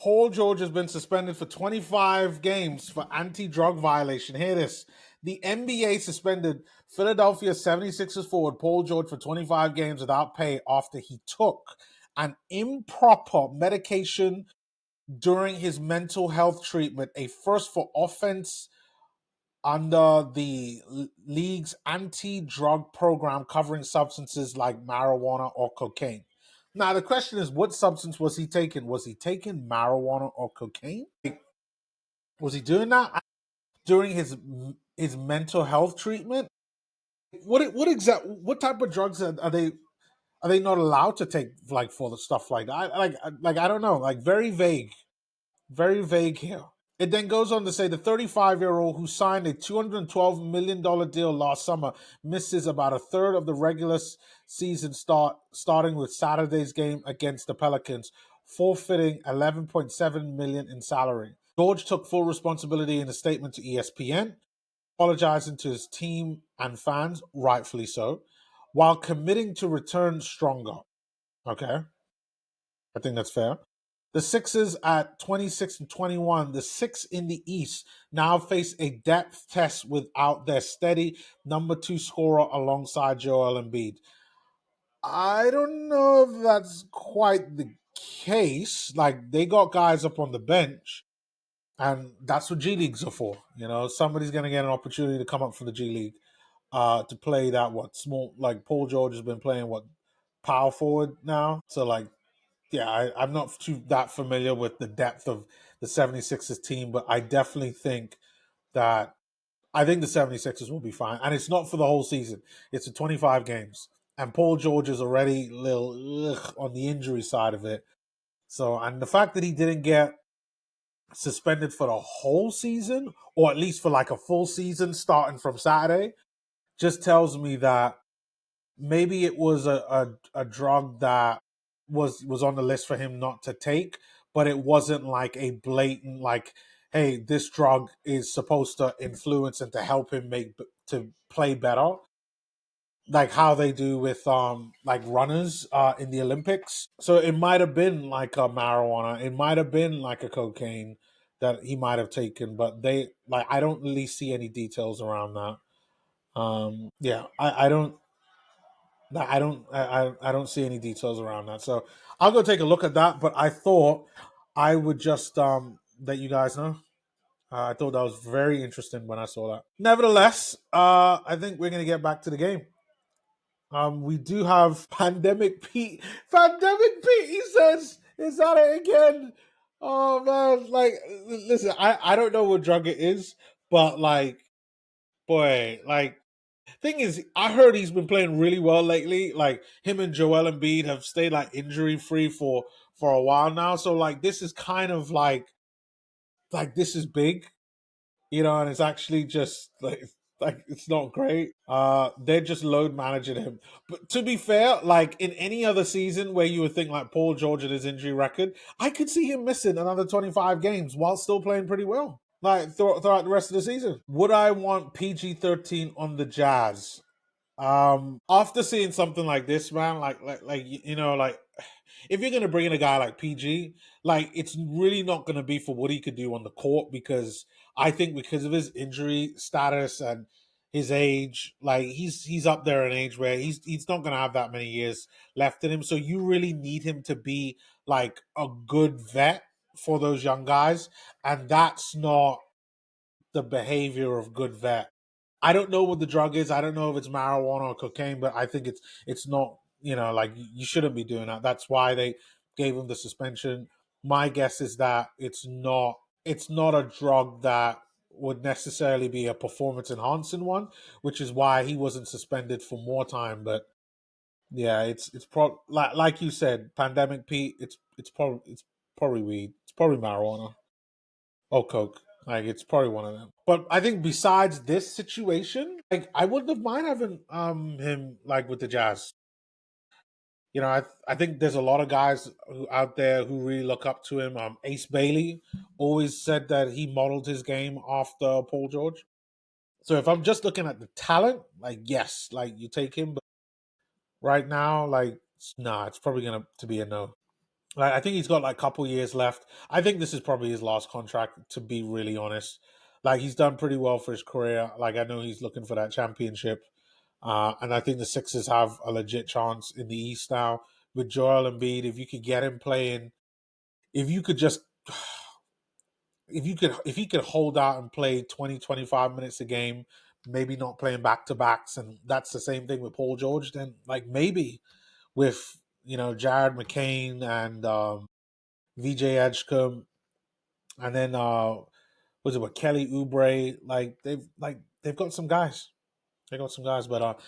Paul George has been suspended for 25 games for anti-drug violation. Hear this. The NBA suspended Philadelphia 76ers forward Paul George for 25 games without pay after he took an improper medication during his mental health treatment, a first for offense under the league's anti-drug program covering substances like marijuana or cocaine. Now the question is, what substance was he taking? Was he taking marijuana or cocaine? Was he doing that during his mental health treatment? What type of drugs are they not allowed to take, like, for the stuff like that? I don't know, like, very vague here. It then goes on to say the 35-year-old who signed a $212 million deal last summer misses about a third of the regular season starting with Saturday's game against the Pelicans, forfeiting $11.7 million in salary. George took full responsibility in a statement to ESPN, apologizing to his team and fans, rightfully so, while committing to return stronger. Okay, I think that's fair. The Sixers at 26 and 21, the sixth in the East, now face a depth test without their steady number 2 scorer alongside Joel Embiid. I don't know if that's quite the case. Like, they got guys up on the bench, and that's what G Leagues are for. You know, somebody's going to get an opportunity to come up from the G League to play that, small, like Paul George has been playing, power forward now. So, like, yeah, I'm not that familiar with the depth of the 76ers team, but I definitely think that the 76ers will be fine. And it's not for the whole season. It's for 25 games. And Paul George is already a little on the injury side of it. So, and the fact that he didn't get suspended for the whole season, or at least for like a full season starting from Saturday, just tells me that maybe it was a drug that was on the list for him not to take, but it wasn't like a blatant, like, hey, this drug is supposed to influence and to help him to play better, like how they do with like runners in the Olympics. So it might have been like a marijuana, it might have been like a cocaine that he might have taken, but I don't really see any details around that. Yeah, I don't see any details around that. So I'll go take a look at that. But I thought I would just let you guys know. I thought that was very interesting when I saw that. Nevertheless, I think we're gonna get back to the game. We do have Pandemic Pete. Pandemic Pete, he says, is that it again? Oh man, like, listen, I don't know what drug it is, but like, boy, like, thing is, I heard he's been playing really well lately. Like, him and Joel Embiid have stayed like injury free for a while now. So like, this is kind of like this is big, you know, and it's actually just like it's not great. They're just load managing him. But to be fair, like in any other season where you would think like Paul George and his injury record, I could see him missing another 25 games while still playing pretty well. Like throughout the rest of the season. Would I want PG-13 on the Jazz? After seeing something like this, man, like you know, like, if you're gonna bring in a guy like PG, like, it's really not gonna be for what he could do on the court, because I think because of his injury status and his age, like, he's up there in age where he's not gonna have that many years left in him. So you really need him to be like a good vet for those young guys, and that's not the behavior of good vet. I don't know what the drug is. I don't know if it's marijuana or cocaine, but I think it's not. You know, like, you shouldn't be doing that. That's why they gave him the suspension. My guess is that it's not. It's not a drug that would necessarily be a performance enhancing one, which is why he wasn't suspended for more time. But yeah, like you said, Pandemic Pete. It's probably weed. It's probably marijuana or coke. Like, it's probably one of them. But I think besides this situation, like, I wouldn't have mind having him like with the Jazz. You know, I think there's a lot of guys out there who really look up to him. Ace Bailey always said that he modeled his game after Paul George. So if I'm just looking at the talent, like, yes, like, you take him. But right now, like, nah, it's probably gonna to be a no. Like, I think he's got like a couple years left. I think this is probably his last contract, to be really honest. Like, he's done pretty well for his career. Like, I know he's looking for that championship. And I think the Sixers have a legit chance in the East now with Joel Embiid. If you could get him playing, if you could just, if he could hold out and play 20, 25 minutes a game, maybe not playing back to backs, and that's the same thing with Paul George, then like maybe with, Jared McCain and VJ Edgecombe, and then was it with Kelly Oubre? Like they've got some guys. They got some guys, but